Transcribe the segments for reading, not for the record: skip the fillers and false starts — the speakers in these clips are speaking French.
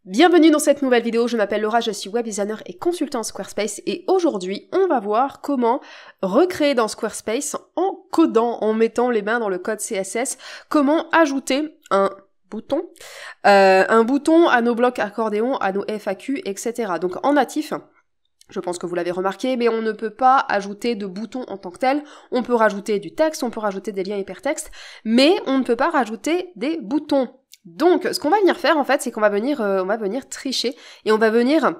Bienvenue dans cette nouvelle vidéo, je m'appelle Laura, je suis web designer et consultant Squarespace et aujourd'hui on va voir comment recréer dans Squarespace en codant, en mettant les mains dans le code CSS, comment ajouter un bouton à nos blocs accordéon, à nos FAQ, etc. Donc en natif, je pense que vous l'avez remarqué, mais on ne peut pas ajouter de boutons en tant que tel. On peut rajouter du texte, on peut rajouter des liens hypertextes, mais on ne peut pas rajouter des boutons. Donc, ce qu'on va venir faire, en fait, c'est qu'on va venir tricher et on va venir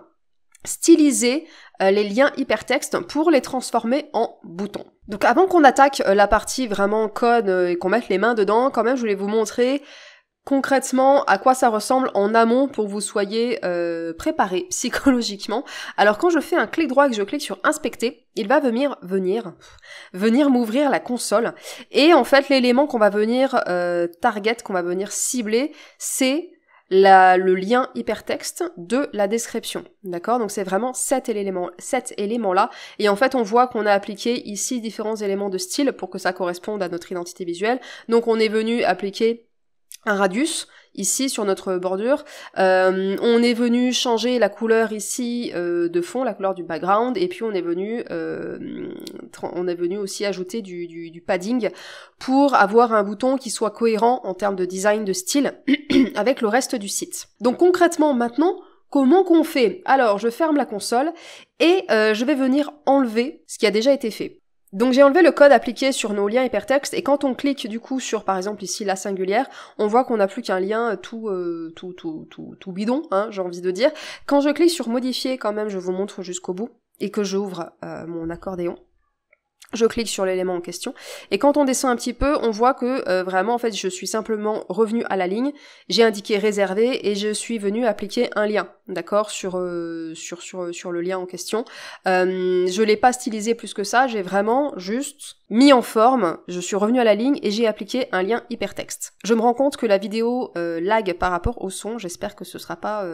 styliser les liens hypertextes pour les transformer en boutons. Donc, avant qu'on attaque la partie vraiment code et qu'on mette les mains dedans, quand même, je voulais vous montrer concrètement à quoi ça ressemble en amont pour que vous soyez préparés psychologiquement. Alors quand je fais un clic droit et que je clique sur inspecter, il va venir m'ouvrir la console et en fait l'élément qu'on va venir target, qu'on va venir cibler, c'est le lien hypertexte de la description, d'accord? Donc c'est vraiment cet élément-là, et en fait on voit qu'on a appliqué ici différents éléments de style pour que ça corresponde à notre identité visuelle. Donc on est venu appliquer un radius ici sur notre bordure, on est venu changer la couleur ici de fond, la couleur du background, et puis on est venu aussi ajouter du padding pour avoir un bouton qui soit cohérent en termes de design, de style avec le reste du site. Donc concrètement maintenant, comment qu'on fait? Alors je ferme la console et je vais venir enlever ce qui a déjà été fait. Donc j'ai enlevé le code appliqué sur nos liens hypertextes et quand on clique du coup sur par exemple ici la singulière, on voit qu'on n'a plus qu'un lien tout bidon, hein, j'ai envie de dire. Quand je clique sur modifier, quand même je vous montre jusqu'au bout et que j'ouvre mon accordéon, je clique sur l'élément en question, et quand on descend un petit peu, on voit que vraiment, en fait, je suis simplement revenue à la ligne, j'ai indiqué réservé, et je suis venue appliquer un lien, d'accord, sur le lien en question. Je l'ai pas stylisé plus que ça, j'ai vraiment juste mis en forme, je suis revenue à la ligne, et j'ai appliqué un lien hypertexte. Je me rends compte que la vidéo lag par rapport au son, j'espère que ce sera pas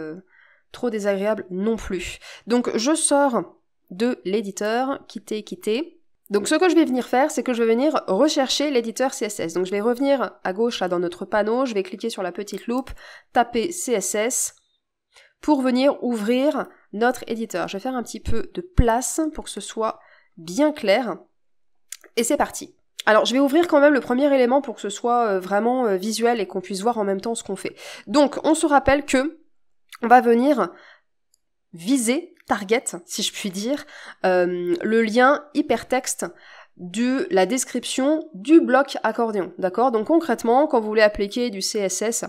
trop désagréable non plus. Donc, je sors de l'éditeur, quitter. Donc ce que je vais venir faire, c'est que je vais venir rechercher l'éditeur CSS. Donc je vais revenir à gauche là dans notre panneau, je vais cliquer sur la petite loupe, taper CSS pour venir ouvrir notre éditeur. Je vais faire un petit peu de place pour que ce soit bien clair. Et c'est parti. Alors je vais ouvrir quand même le premier élément pour que ce soit vraiment visuel et qu'on puisse voir en même temps ce qu'on fait. Donc on se rappelle que on va venir viser, target, si je puis dire, le lien hypertexte de la description du bloc accordéon, d'accord? Donc concrètement, quand vous voulez appliquer du CSS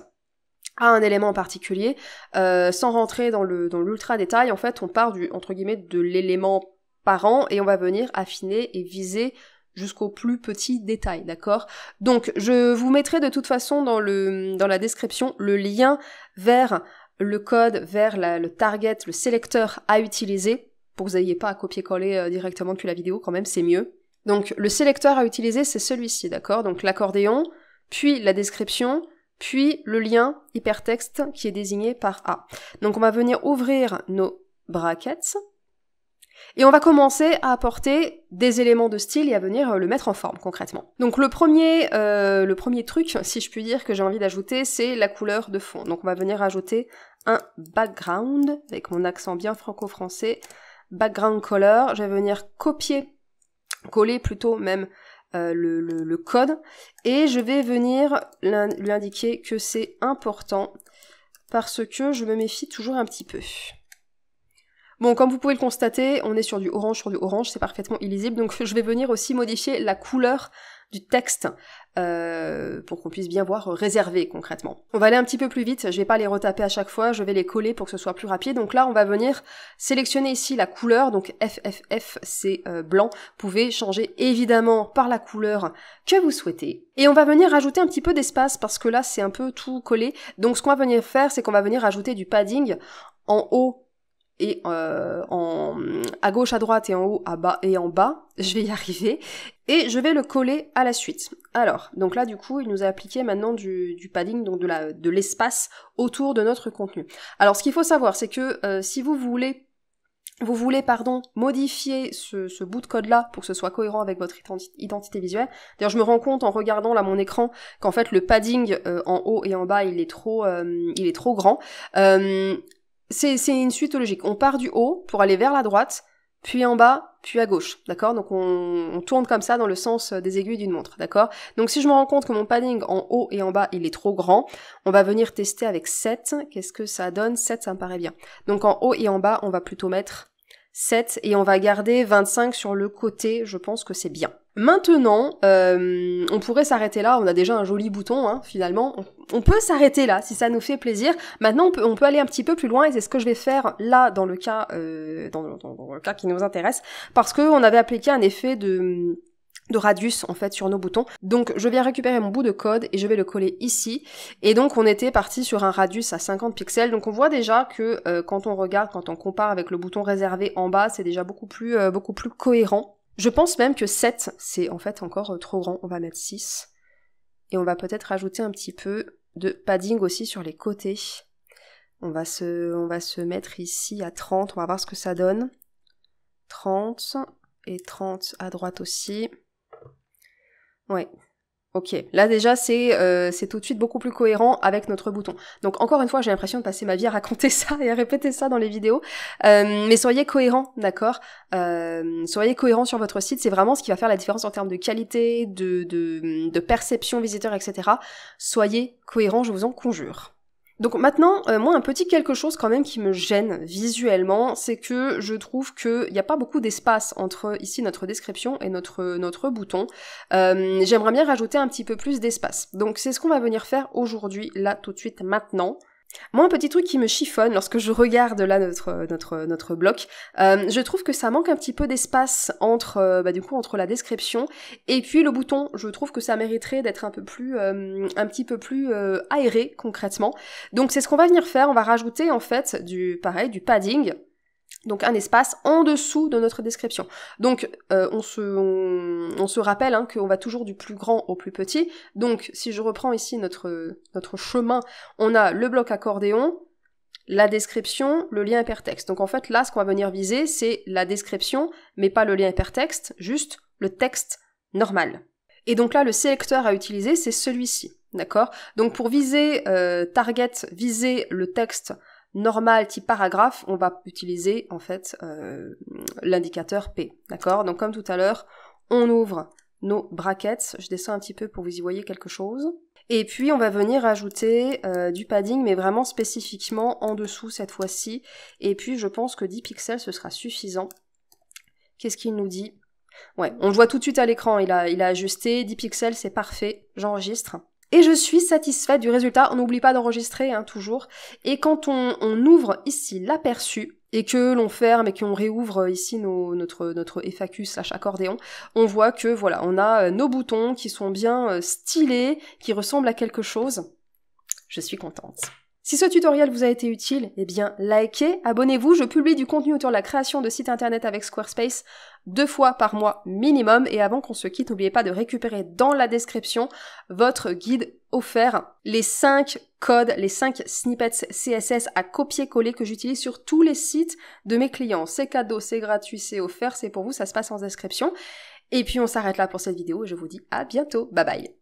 à un élément en particulier, sans rentrer dans l'ultra détail, en fait, on part entre guillemets, de l'élément parent et on va venir affiner et viser jusqu'au plus petit détail, d'accord? Donc, je vous mettrai de toute façon dans la description le lien vers le code, vers le target, le sélecteur à utiliser, pour que vous n'ayez pas à copier-coller directement depuis la vidéo, quand même, c'est mieux. Donc, le sélecteur à utiliser, c'est celui-ci, d'accord? Donc, l'accordéon, puis la description, puis le lien hypertexte qui est désigné par A. Donc, on va venir ouvrir nos brackets, et on va commencer à apporter des éléments de style et à venir le mettre en forme concrètement. Donc le premier truc, si je puis dire, que j'ai envie d'ajouter, c'est la couleur de fond. Donc on va venir ajouter un background, avec mon accent bien franco-français, background color. Je vais venir coller plutôt même le code, et je vais venir lui indiquer que c'est important parce que je me méfie toujours un petit peu. Bon, comme vous pouvez le constater, on est sur du orange, c'est parfaitement illisible, donc je vais venir aussi modifier la couleur du texte pour qu'on puisse bien voir réservé concrètement. On va aller un petit peu plus vite, je vais pas les retaper à chaque fois, je vais les coller pour que ce soit plus rapide. Donc là, on va venir sélectionner ici la couleur, donc FFF, c'est blanc. Vous pouvez changer évidemment par la couleur que vous souhaitez. Et on va venir rajouter un petit peu d'espace parce que là, c'est un peu tout collé. Donc ce qu'on va venir faire, c'est qu'on va venir ajouter du padding en haut et à gauche, à droite, et en haut, à bas et en bas, je vais y arriver, et je vais le coller à la suite. Alors, donc là du coup, il nous a appliqué maintenant du padding, donc de l'espace autour de notre contenu. Alors ce qu'il faut savoir, c'est que si vous voulez vous voulez, modifier ce bout de code-là pour que ce soit cohérent avec votre identité visuelle. D'ailleurs, je me rends compte en regardant là mon écran qu'en fait le padding en haut et en bas, il est trop grand. C'est une suite logique. On part du haut pour aller vers la droite, puis en bas, puis à gauche, d'accord? Donc on tourne comme ça dans le sens des aiguilles d'une montre, d'accord? Donc si je me rends compte que mon padding en haut et en bas, il est trop grand, on va venir tester avec 7. Qu'est-ce que ça donne? 7, ça me paraît bien. Donc en haut et en bas, on va plutôt mettre 7 et on va garder 25 sur le côté, je pense que c'est bien. Maintenant, on pourrait s'arrêter là, on a déjà un joli bouton, hein, finalement. On peut s'arrêter là, si ça nous fait plaisir. Maintenant, on peut aller un petit peu plus loin, et c'est ce que je vais faire là, dans le cas, dans le cas qui nous intéresse, parce qu'on avait appliqué un effet de radius en fait sur nos boutons. Donc je viens récupérer mon bout de code et je vais le coller ici. Et donc on était parti sur un radius à 50 pixels. Donc on voit déjà que quand on regarde, quand on compare avec le bouton réservé en bas, c'est déjà beaucoup plus cohérent. Je pense même que 7, c'est en fait encore trop grand. On va mettre 6. Et on va peut-être rajouter un petit peu de padding aussi sur les côtés. On va se mettre ici à 30. On va voir ce que ça donne. 30 et 30 à droite aussi. Ouais. Ok, là déjà c'est tout de suite beaucoup plus cohérent avec notre bouton. Donc encore une fois, j'ai l'impression de passer ma vie à raconter ça et à répéter ça dans les vidéos. Mais soyez cohérents, d'accord? Soyez cohérents sur votre site, c'est vraiment ce qui va faire la différence en termes de qualité, de perception visiteur, etc. Soyez cohérents, je vous en conjure. Donc maintenant, moi, un petit quelque chose quand même qui me gêne visuellement, c'est que je trouve qu'il n'y a pas beaucoup d'espace entre ici notre description et notre bouton. J'aimerais bien rajouter un petit peu plus d'espace. Donc c'est ce qu'on va venir faire aujourd'hui, là, tout de suite, maintenant. Moi, un petit truc qui me chiffonne lorsque je regarde là notre bloc, je trouve que ça manque un petit peu d'espace entre la description et puis le bouton. Je trouve que ça mériterait d'être un petit peu plus aéré concrètement. Donc c'est ce qu'on va venir faire. On va rajouter en fait du padding. Donc un espace en dessous de notre description. Donc on se rappelle hein, qu'on va toujours du plus grand au plus petit. Donc si je reprends ici notre chemin, on a le bloc accordéon, la description, le lien hypertexte. Donc en fait là ce qu'on va venir viser c'est la description, mais pas le lien hypertexte, juste le texte normal. Et donc là le sélecteur à utiliser c'est celui-ci, d'accord? Donc pour viser viser le texte normal type paragraphe, on va utiliser en fait l'indicateur P, d'accord? Donc comme tout à l'heure, on ouvre nos brackets, je descends un petit peu pour que vous y voyez quelque chose, et puis on va venir ajouter du padding, mais vraiment spécifiquement en dessous cette fois-ci, et puis je pense que 10 pixels ce sera suffisant. Qu'est-ce qu'il nous dit? Ouais, on le voit tout de suite à l'écran, il a ajusté, 10 pixels c'est parfait, j'enregistre. Et je suis satisfaite du résultat, on n'oublie pas d'enregistrer, hein, toujours. Et quand on ouvre ici l'aperçu, et que l'on ferme et qu'on réouvre ici notre FAQ / accordéon, on voit que voilà, on a nos boutons qui sont bien stylés, qui ressemblent à quelque chose. Je suis contente. Si ce tutoriel vous a été utile, eh bien likez, abonnez-vous, je publie du contenu autour de la création de sites internet avec Squarespace 2 fois par mois minimum, et avant qu'on se quitte, n'oubliez pas de récupérer dans la description votre guide offert, les 5 codes, les 5 snippets CSS à copier-coller que j'utilise sur tous les sites de mes clients. C'est cadeau, c'est gratuit, c'est offert, c'est pour vous, ça se passe en description. Et puis on s'arrête là pour cette vidéo et je vous dis à bientôt, bye bye.